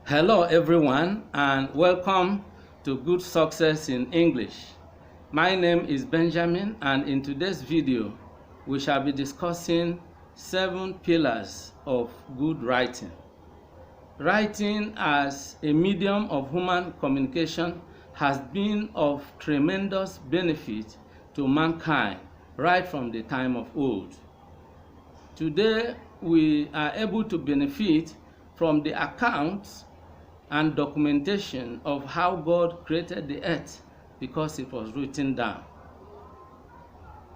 Hello everyone and welcome to Good Success in English. My name is Benjamin and in today's video we shall be discussing 7 pillars of good writing. Writing as a medium of human communication has been of tremendous benefit to mankind right from the time of old. Today we are able to benefit from the accounts and documentation of how God created the earth because it was written down.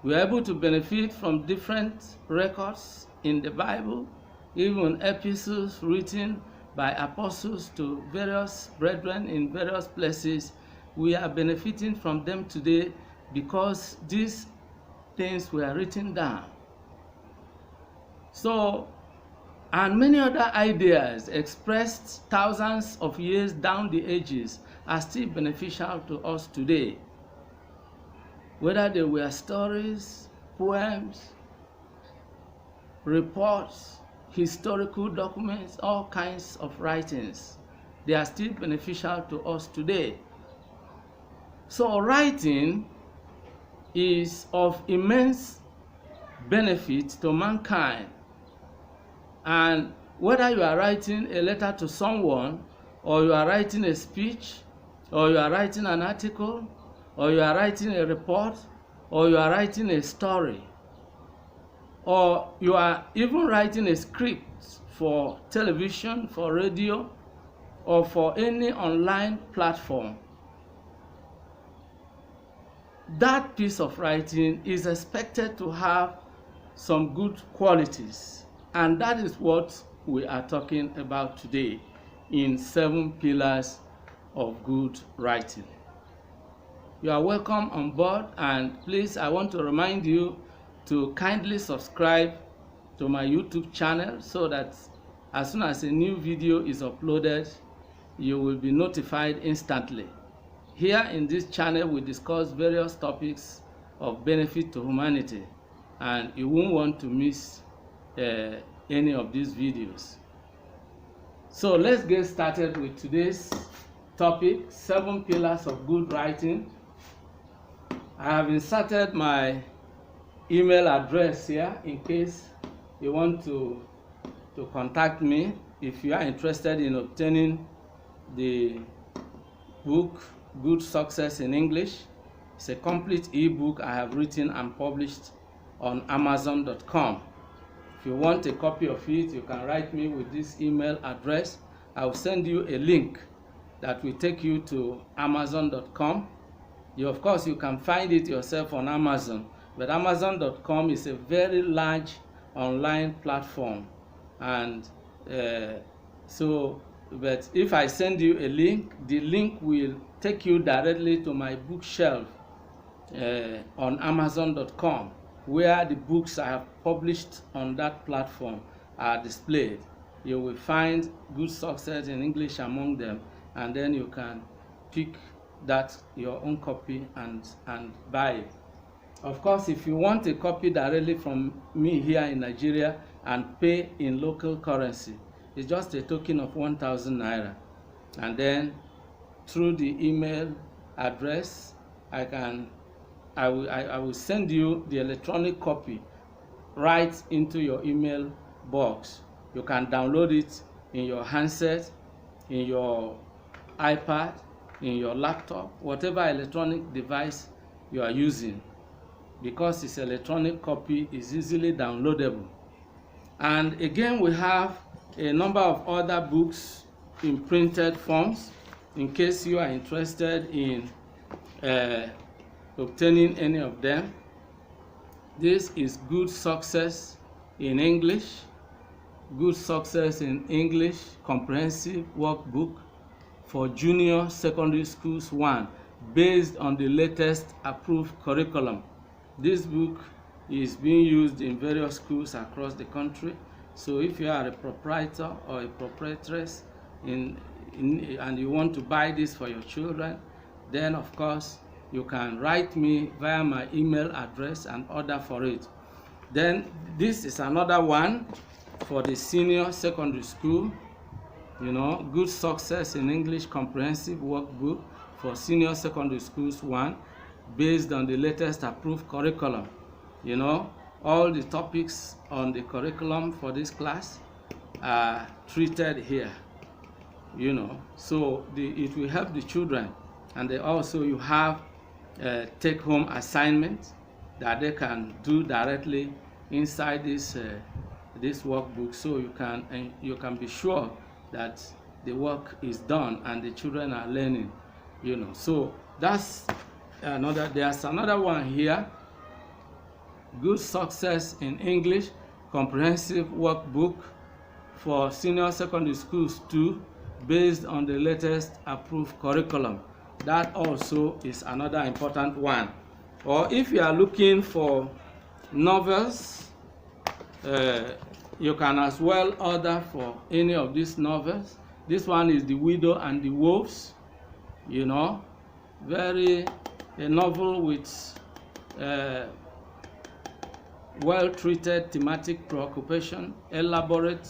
We are able to benefit from different records in the Bible, even epistles written by apostles to various brethren in various places. We are benefiting from them today because these things were written down. And many other ideas expressed thousands of years down the ages are still beneficial to us today. Whether they were stories, poems, reports, historical documents, all kinds of writings, they are still beneficial to us today. So writing is of immense benefit to mankind. And whether you are writing a letter to someone, or you are writing a speech, or you are writing an article, or you are writing a report, or you are writing a story, or you are even writing a script for television, for radio, or for any online platform, that piece of writing is expected to have some good qualities. And that is what we are talking about today in 7 pillars of good writing. You are welcome on board, and please, I want to remind you to kindly subscribe to my YouTube channel so that as soon as a new video is uploaded, you will be notified instantly. Here in this channel, we discuss various topics of benefit to humanity, and you won't want to miss any of these videos. So let's get started with today's topic, 7 pillars of good writing. I have inserted my email address here in case you want to contact me if you are interested in obtaining the book Good Success in English. It's a complete ebook I have written and published on Amazon.com. If you want a copy of it, you can write me with this email address. I will send you a link that will take you to Amazon.com. Of course, you can find it yourself on Amazon, but Amazon.com is a very large online platform. And but if I send you a link, the link will take you directly to my bookshelf on Amazon.com, where the books I have published on that platform are displayed. You will find Good Success in English among them, and then you can pick that your own copy and buy it. Of course, if you want a copy directly from me here in Nigeria and pay in local currency, it's just a token of 1,000 naira, and then through the email address I will send you the electronic copy right into your email box. You can download it in your handset, in your iPad, in your laptop, whatever electronic device you are using. Because it's electronic copy, is easily downloadable. And again, we have a number of other books in printed forms in case you are interested in obtaining any of them. This is Good Success in English, Good Success in English Comprehensive Workbook for Junior Secondary Schools 1, based on the latest approved curriculum. This book is being used in various schools across the country. So if you are a proprietor or a proprietress and you want to buy this for your children, then of course you can write me via my email address and order for it. Then this is another one for the senior secondary school. Good Success in English Comprehensive Workbook for Senior Secondary Schools 1, based on the latest approved curriculum. All the topics on the curriculum for this class are treated here. So it will help the children. And also you have take-home assignments that they can do directly inside this workbook, so you can be sure that the work is done and the children are learning. So that's another. There's another one here. Good Success in English Comprehensive Workbook for Senior Secondary Schools 2, based on the latest approved curriculum. That also is another important one. Or if you are looking for novels, you can as well order for any of these novels. This one is The Widow and the Wolves. A novel with well-treated thematic preoccupation, elaborate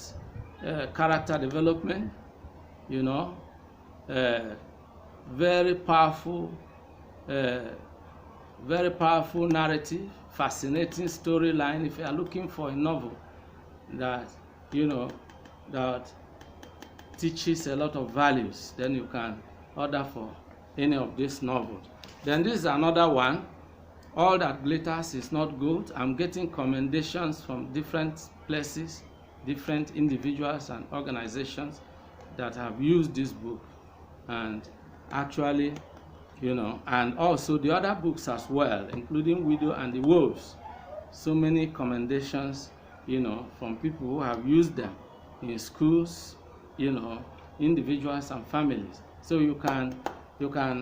character development, very powerful narrative, fascinating storyline. If you are looking for a novel that that teaches a lot of values, then you can order for any of these novels. Then this is another one. All That Glitters Is Not Gold. I'm getting commendations from different places, different individuals and organizations that have used this book, and actually, and also the other books as well, including Widow and the Wolves. So many commendations, from people who have used them in schools, individuals and families. So you can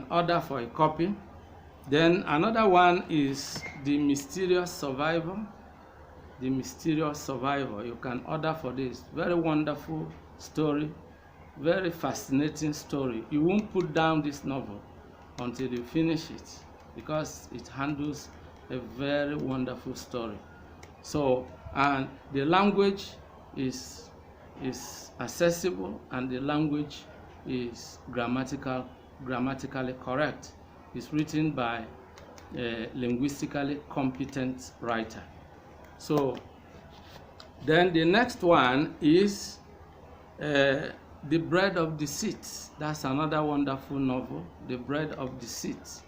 order for a copy. Then another one is The Mysterious Survivor. The Mysterious Survivor. You can order for this. Very wonderful story, very fascinating story. You won't put down this novel until you finish it, because it handles a very wonderful story. So, and the language is accessible, and the language is grammatically correct. It's written by a linguistically competent writer. So then the next one is The Bread of Deceit. That's another wonderful novel, The Bread of Deceit.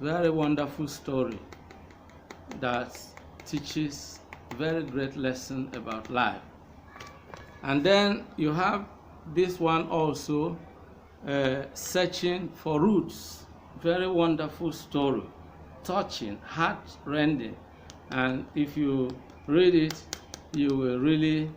Very wonderful story that teaches very great lesson about life. And then you have this one also, Searching for Roots. Very wonderful story, touching, heart-rending, and if you read it, you will really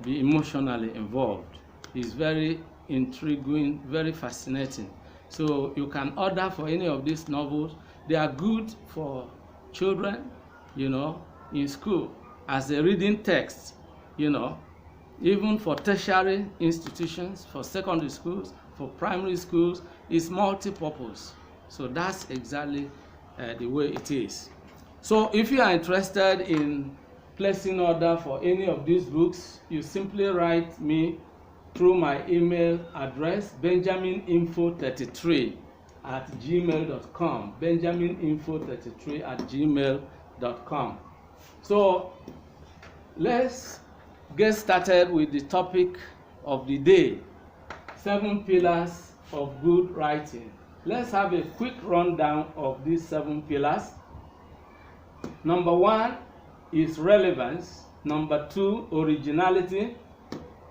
be emotionally involved. It's very intriguing, very fascinating. So you can order for any of these novels. They are good for children, in school as a reading text, even for tertiary institutions, for secondary schools, for primary schools. Is multi-purpose. So that's exactly the way it is. So if you are interested in placing order for any of these books, you simply write me through my email address, benjamininfo33@gmail.com, benjamininfo33@gmail.com. So let's get started with the topic of the day, 7 pillars of good writing. Let's have a quick rundown of these 7 pillars. Number 1 is relevance. Number 2, originality.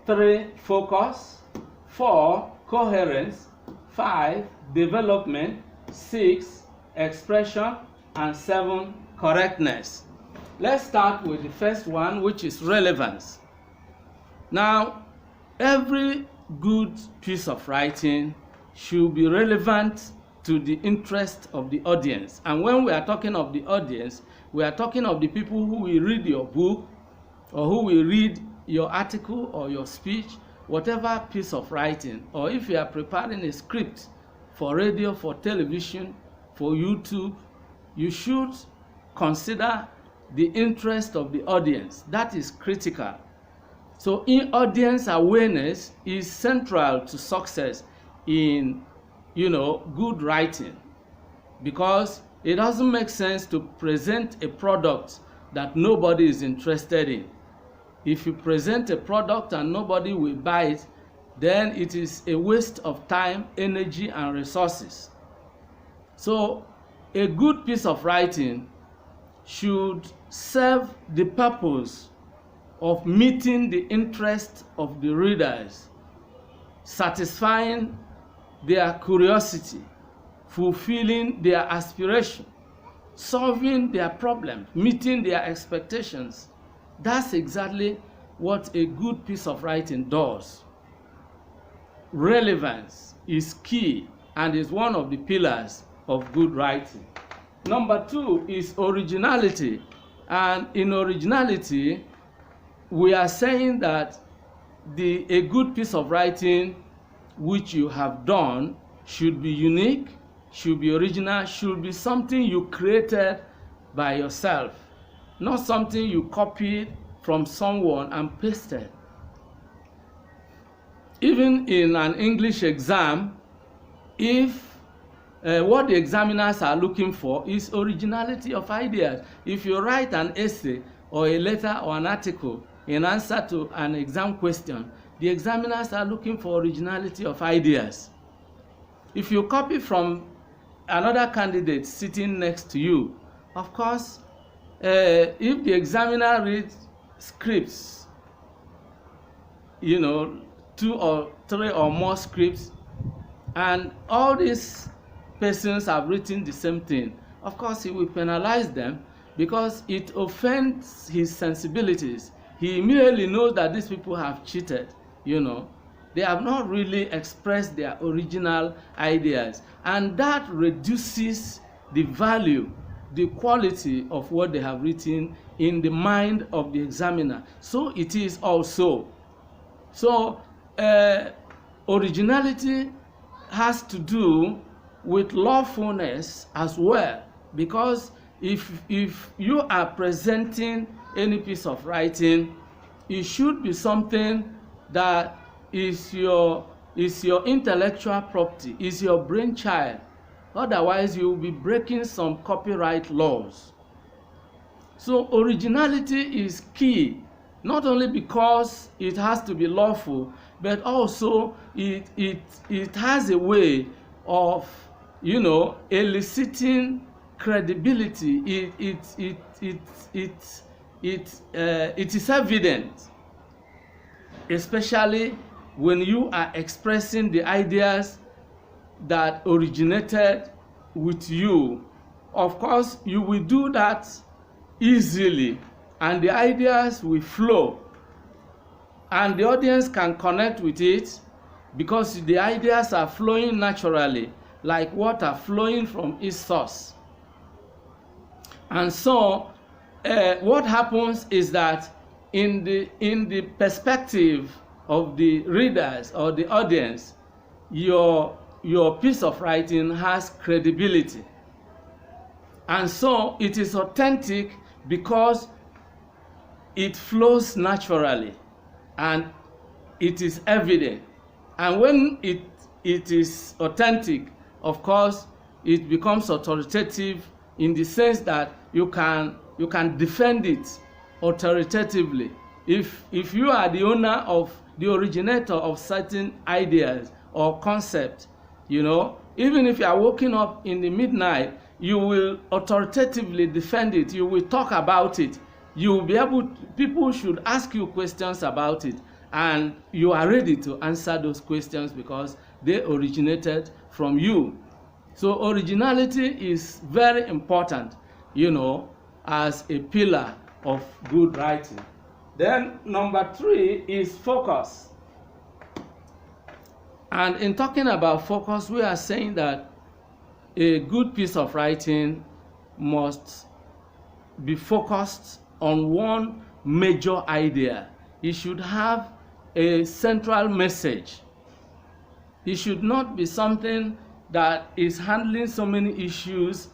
3, focus. 4, coherence. 5, development. 6, expression. And 7, correctness. Let's start with the first one, which is relevance. Now, every good piece of writing should be relevant to the interest of the audience. And when we are talking of the audience, we are talking of the people who will read your book, or who will read your article or your speech, whatever piece of writing. Or if you are preparing a script for radio, for television, for YouTube, you should consider the interest of the audience. That is critical. So in audience awareness is central to success in, good writing, because it doesn't make sense to present a product that nobody is interested in. If you present a product and nobody will buy it, then it is a waste of time, energy, and resources. So a good piece of writing should serve the purpose of meeting the interest of the readers, satisfying their curiosity, fulfilling their aspiration, solving their problems, meeting their expectations. That's exactly what a good piece of writing does. Relevance is key and is one of the pillars of good writing. Number 2 is originality. And in originality, we are saying that a good piece of writing which you have done should be unique, should be original, should be something you created by yourself, not something you copied from someone and pasted. Even in an English exam, if what the examiners are looking for is originality of ideas. If you write an essay or a letter or an article in answer to an exam question, the examiners are looking for originality of ideas. If you copy from another candidate sitting next to you, of course, if the examiner reads scripts, 2 or 3 or more scripts, and all these persons have written the same thing, of course he will penalize them because it offends his sensibilities. He immediately knows that these people have cheated. They have not really expressed their original ideas, and that reduces the value, the quality of what they have written in the mind of the examiner. So it is also. So originality has to do with lawfulness as well, because if you are presenting any piece of writing, it should be something that is your intellectual property, is your brainchild. Otherwise you will be breaking some copyright laws. So originality is key, not only because it has to be lawful, but also it has a way of eliciting credibility. It is evident, especially when you are expressing the ideas that originated with you. Of course, you will do that easily, and the ideas will flow, and the audience can connect with it because the ideas are flowing naturally, like water flowing from its source. And so what happens is that in the perspective of the readers or the audience, your piece of writing has credibility, and so it is authentic because it flows naturally and it is evident. And when it is authentic, of course, it becomes authoritative in the sense that you can defend it authoritatively. If you are the owner of the originator of certain ideas or concepts, even if you are waking up in the midnight, you will authoritatively defend it. You will talk about it. You will be able people should ask you questions about it, and you are ready to answer those questions because they originated from you. So originality is very important, as a pillar of good writing. Then number 3 is focus. And in talking about focus, we are saying that a good piece of writing must be focused on one major idea. It should have a central message. It should not be something that is handling so many issues,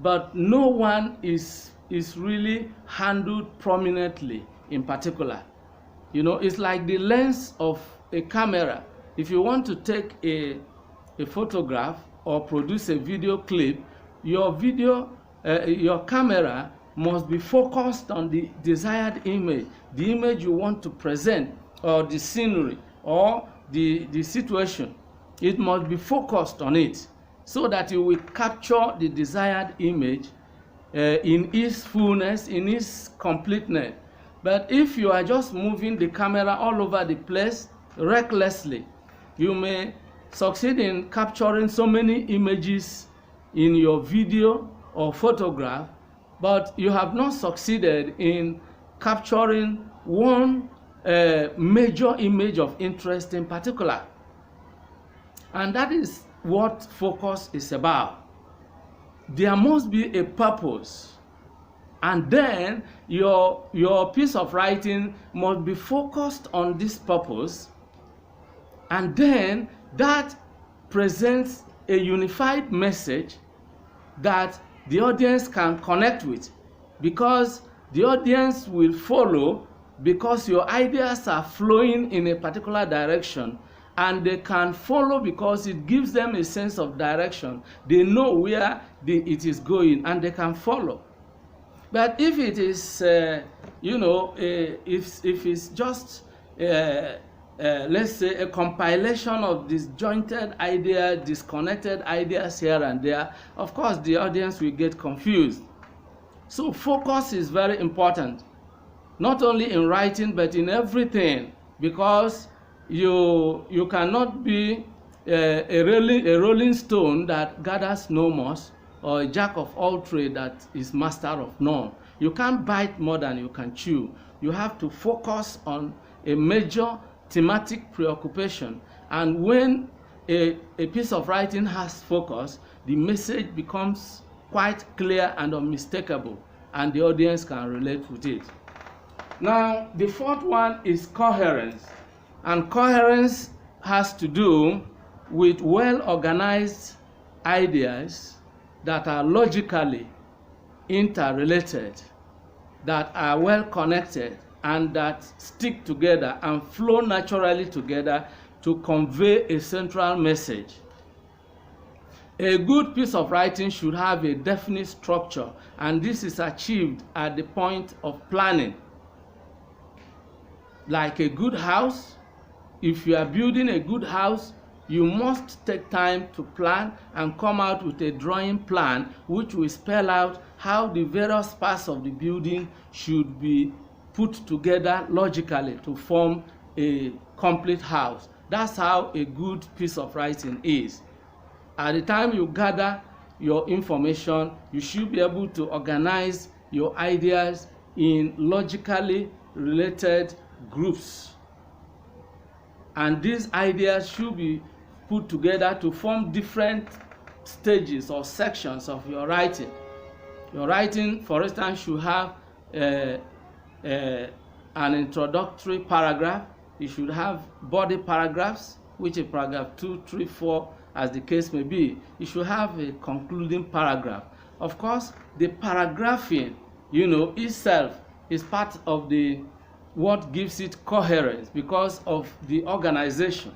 but no one is really handled prominently in particular. It's like the lens of a camera. If you want to take a photograph or produce a video clip, your camera must be focused on the desired image, the image you want to present, or the scenery, or the situation. It must be focused on it so that you will capture the desired image in its fullness, in its completeness. But if you are just moving the camera all over the place recklessly, you may succeed in capturing so many images in your video or photograph, but you have not succeeded in capturing one major image of interest in particular. And that is what focus is about. There must be a purpose, and then your piece of writing must be focused on this purpose, and then that presents a unified message that the audience can connect with, because the audience will follow because your ideas are flowing in a particular direction, and they can follow because it gives them a sense of direction. They know where it is going, and they can follow. But if it is, if it's just, let's say, a compilation of disjointed ideas, disconnected ideas here and there, of course, the audience will get confused. So focus is very important, not only in writing, but in everything, because you cannot be a rolling stone that gathers no moss, or a jack of all trades that is master of none. You can't bite more than you can chew. You have to focus on a major thematic preoccupation. And when a piece of writing has focus, the message becomes quite clear and unmistakable, and the audience can relate with it. Now, the fourth one is coherence. And coherence has to do with well-organized ideas that are logically interrelated, that are well connected, and that stick together and flow naturally together to convey a central message. A good piece of writing should have a definite structure, and this is achieved at the point of planning. Like a good house, if you are building a good house, you must take time to plan and come out with a drawing plan which will spell out how the various parts of the building should be put together logically to form a complete house. That's how a good piece of writing is. At the time you gather your information, you should be able to organize your ideas in logically related groups. And these ideas should be put together to form different stages or sections of your writing. Your writing, for instance, should have an introductory paragraph. You should have body paragraphs, which is paragraph 2, 3, 4, as the case may be. You should have a concluding paragraph. Of course, the paragraphing, itself is part of what gives it coherence because of the organization,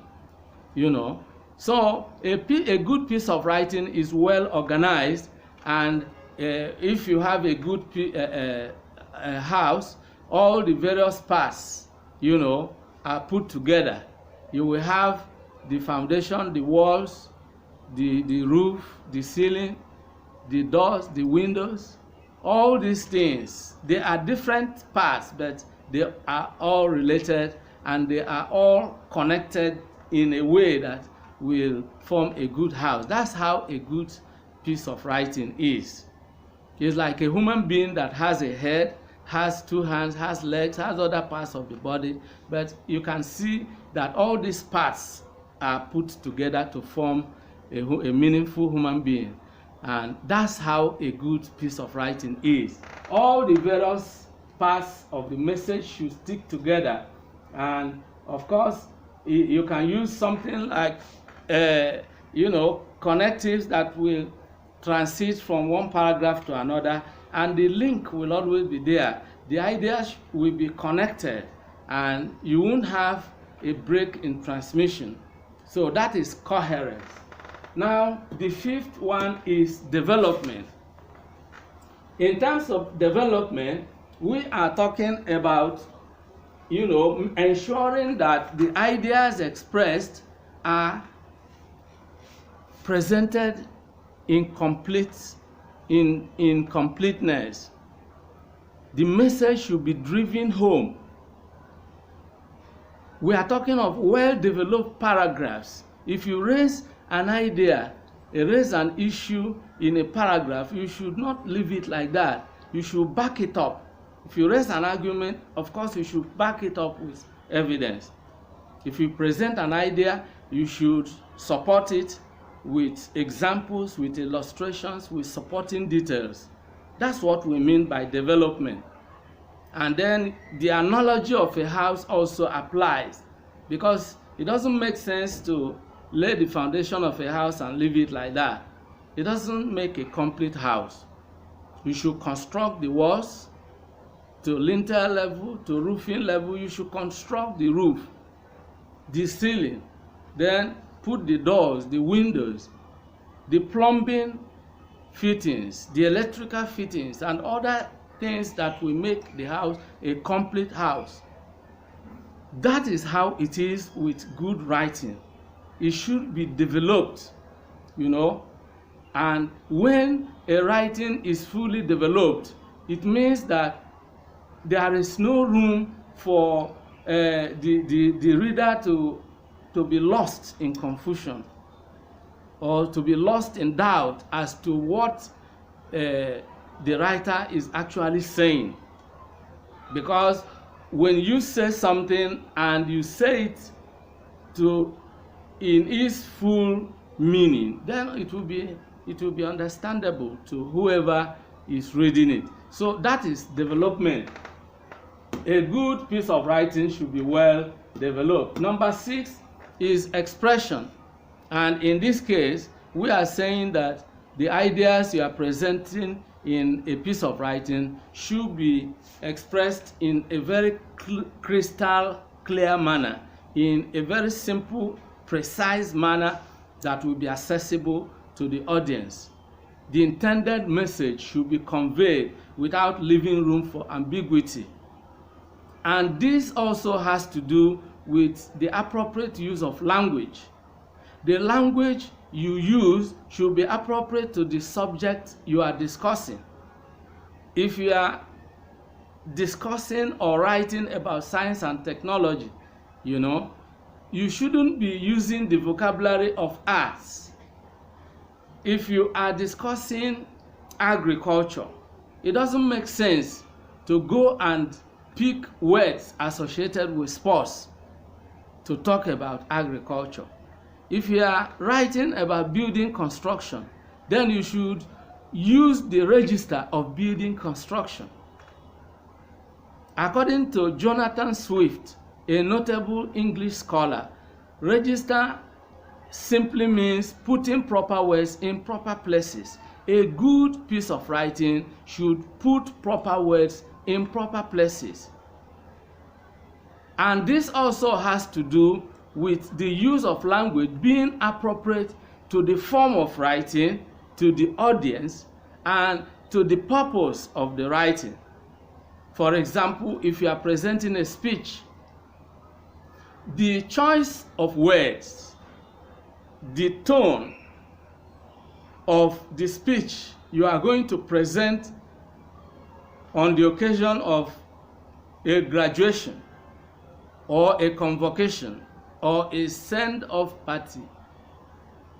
So a good piece of writing is well organized, and if you have a good house, all the various parts, are put together. You will have the foundation, the walls, the roof, the ceiling, the doors, the windows, all these things. They are different parts, but they are all related, and they are all connected in a way that will form a good house. That's how a good piece of writing is. It's like a human being that has a head, has two hands, has legs, has other parts of the body, but you can see that all these parts are put together to form a meaningful human being. And that's how a good piece of writing is. All the various parts of the message should stick together. And of course, you can use something like connectives that will transit from one paragraph to another, and the link will always be there. The ideas will be connected, and you won't have a break in transmission. So that is coherence. Now, the fifth one is development. In terms of development, we are talking about, ensuring that the ideas expressed are presented in completeness. The message should be driven home. We are talking of well-developed paragraphs. If you raise an idea, raise an issue in a paragraph, you should not leave it like that. You should back it up. If you raise an argument, of course, you should back it up with evidence. If you present an idea, you should support it with examples, with illustrations, with supporting details. That's what we mean by development. And then the analogy of a house also applies, because it doesn't make sense to lay the foundation of a house and leave it like that. It doesn't make a complete house. You should construct the walls to lintel level, to roofing level. You should construct the roof, the ceiling, then put the doors, the windows, the plumbing fittings, the electrical fittings, and other things that will make the house a complete house. That is how it is with good writing. It should be developed, and when a writing is fully developed, it means that there is no room for the reader to be lost in confusion, or to be lost in doubt as to what the writer is actually saying. Because when you say something and you say it in its full meaning, then it will be understandable to whoever is reading it. So that is development. A good piece of writing should be well developed. Number 6 is expression. And in this case, we are saying that the ideas you are presenting in a piece of writing should be expressed in a very crystal clear manner, in a very simple, precise manner that will be accessible to the audience. The intended message should be conveyed without leaving room for ambiguity. And this also has to do with the appropriate use of language. The language you use should be appropriate to the subject you are discussing. If you are discussing or writing about science and technology, you shouldn't be using the vocabulary of arts. If you are discussing agriculture, it doesn't make sense to go and pick words associated with sports to talk about agriculture. If you are writing about building construction, then you should use the register of building construction. According to Jonathan Swift, a notable English scholar, register simply means putting proper words in proper places. A good piece of writing should put proper words in proper places. And this also has to do with the use of language being appropriate to the form of writing, to the audience, and to the purpose of the writing. For example, if you are presenting a speech, the choice of words, the tone of the speech you are going to present on the occasion of a graduation or a convocation or a send-off party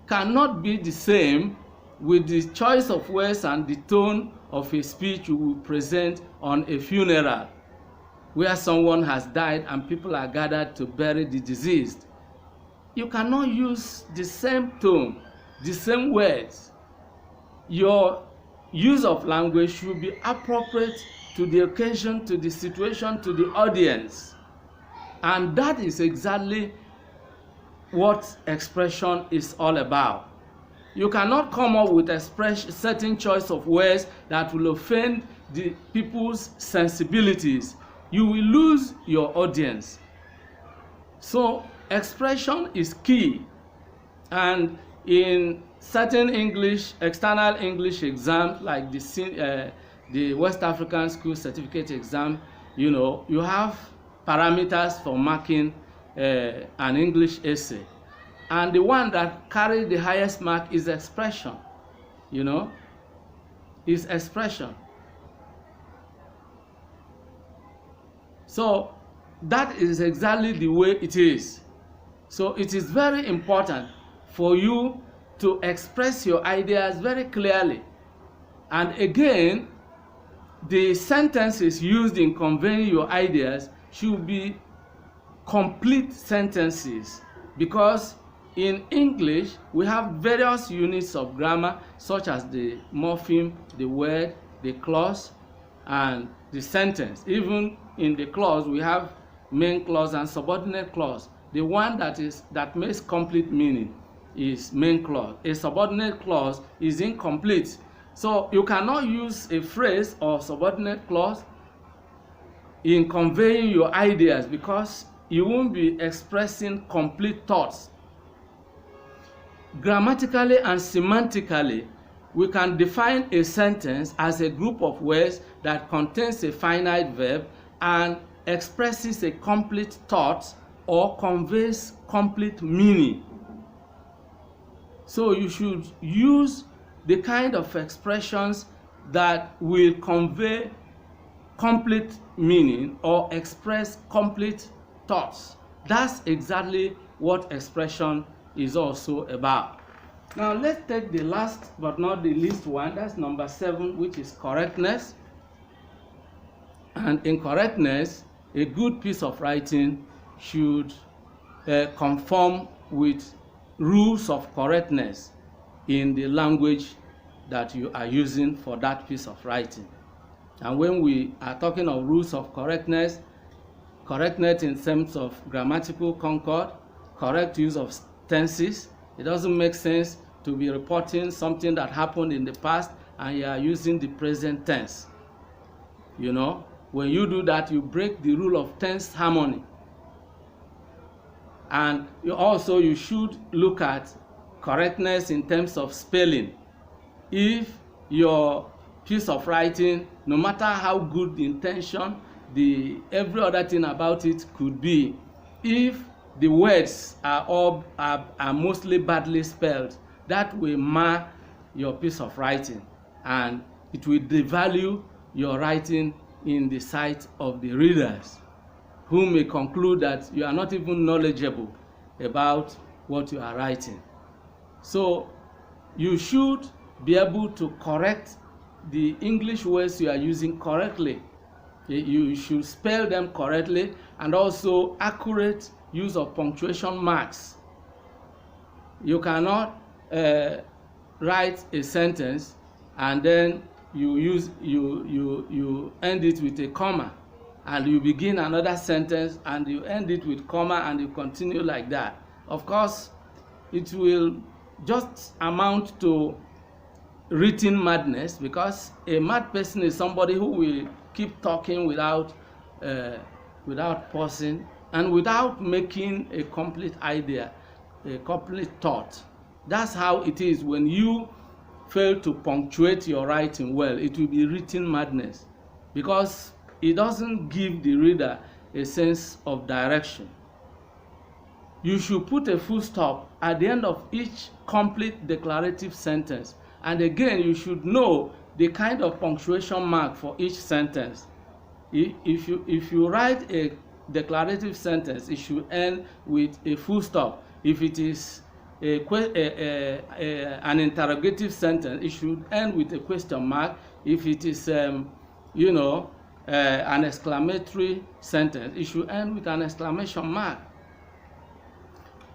cannot be the same with the choice of words and the tone of a speech you will present on a funeral where someone has died and people are gathered to bury the deceased. You cannot use the same tone, the same words. Your use of language should be appropriate to the occasion, to the situation, to the audience. And that is exactly what expression is all about. You cannot come up with a certain choice of words that will offend the people's sensibilities you will lose your audience. So expression is key, and in certain English, external English exams like the West African School Certificate exam, you have parameters for marking an English essay, and the one that carries the highest mark is expression. Is expression. So that is exactly the way it is. So it is very important for you to express your ideas very clearly. And again, the sentences used in conveying your ideas should be complete sentences, because in English we have various units of grammar, such as the morpheme, the word, the clause, and the sentence. Even in the clause we have main clause and subordinate clause. The one that makes complete meaning is main clause. A subordinate clause is incomplete. So you cannot use a phrase or subordinate clause in conveying your ideas, because you won't be expressing complete thoughts. Grammatically and semantically, we can define a sentence as a group of words that contains a finite verb and expresses a complete thought or conveys complete meaning. So you should use the kind of expressions that will convey complete meaning or express complete thoughts. That's exactly what expression is also about. Now let's take the last but not the least one. That's number 7, which is correctness. And in correctness, a good piece of writing should conform with rules of correctness in the language that you are using for that piece of writing. And when we are talking of rules of correctness in terms of grammatical concord, correct use of tenses. It doesn't make sense to be reporting something that happened in the past and you are using the present tense. When you do that, you break the rule of tense harmony. And you should look at correctness in terms of spelling. If your piece of writing, no matter how good the intention, every other thing about it could be, if the words are mostly badly spelled, that will mar your piece of writing, and it will devalue your writing in the sight of the readers, who may conclude that you are not even knowledgeable about what you are writing. So you should be able to correct the English words you are using correctly. You should spell them correctly, and also accurate use of punctuation marks. You cannot write a sentence and then you end it with a comma, and you begin another sentence and you end it with comma, and you continue like that. Of course, it will just amount to written madness, because a mad person is somebody who will keep talking without pausing and without making a complete idea, a complete thought. That's how it is when you fail to punctuate your writing well. It will be written madness, because it doesn't give the reader a sense of direction. You should put a full stop at the end of each complete declarative sentence, and again you should know the kind of punctuation mark for each sentence. If you write a declarative sentence, it should end with a full stop. If it is an interrogative sentence, it should end with a question mark. If it is an exclamatory sentence, it should end with an exclamation mark.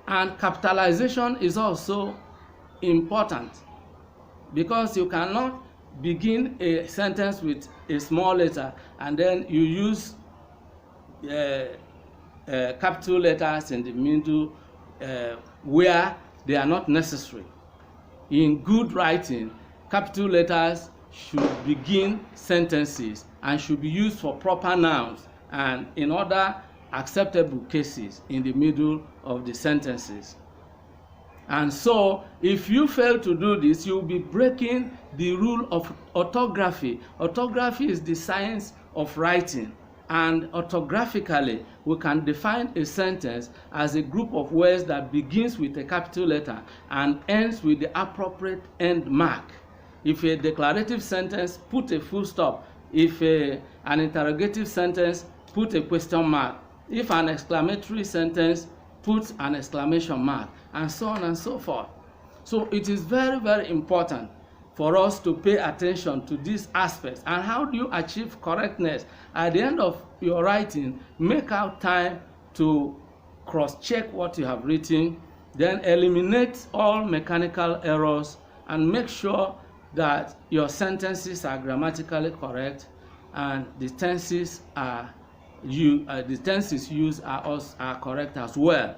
And capitalization is also important, because you cannot begin a sentence with a small letter and then you use capital letters in the middle where they are not necessary. In good writing, capital letters should begin sentences and should be used for proper nouns and in other acceptable cases in the middle of the sentences. And so if you fail to do this, you'll be breaking the rule of orthography. Orthography is the science of writing, and orthographically we can define a sentence as a group of words that begins with a capital letter and ends with the appropriate end mark. If a declarative sentence, put a full stop. If an interrogative sentence, put a question mark. If an exclamatory sentence, put an exclamation mark, and so on and so forth. So it is very, very important for us to pay attention to these aspects. And how do you achieve correctness? At the end of your writing, make out time to cross-check what you have written, then eliminate all mechanical errors, and make sure that your sentences are grammatically correct and the tenses used are correct as well.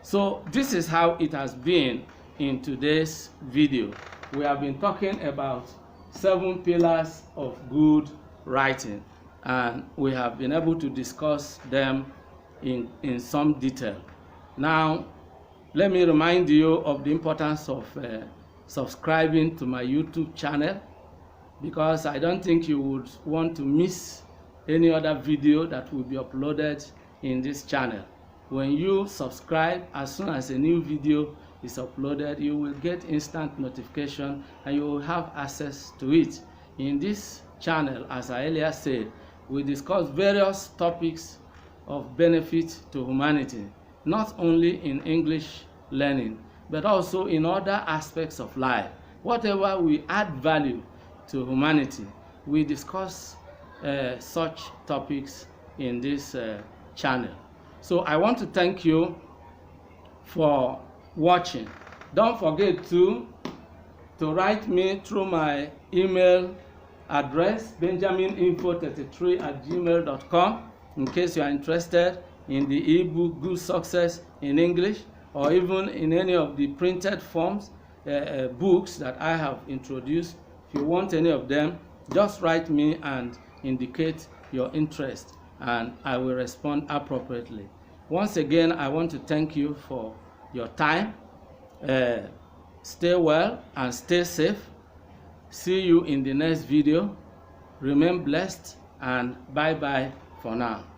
So this is how it has been in today's video. We have been talking about 7 pillars of good writing, and we have been able to discuss them in some detail. Now, let me remind you of the importance of subscribing to my YouTube channel, because I don't think you would want to miss any other video that will be uploaded in this channel. When you subscribe, as soon as a new video is uploaded, you will get instant notification and you will have access to it. In this channel, as I earlier said, we discuss various topics of benefit to humanity, not only in English learning, but also in other aspects of life. Whatever we add value to humanity, we discuss such topics in this channel. So I want to thank you for watching. Don't forget to write me through my email address, benjamininfo33@gmail.com, in case you are interested in the ebook Good Success in English, or even in any of the printed forms books that I have introduced. If you want any of them, just write me and indicate your interest, and I will respond appropriately. Once again, I want to thank you for your time. Stay well and stay safe. See you in the next video. Remain blessed, and bye-bye for now.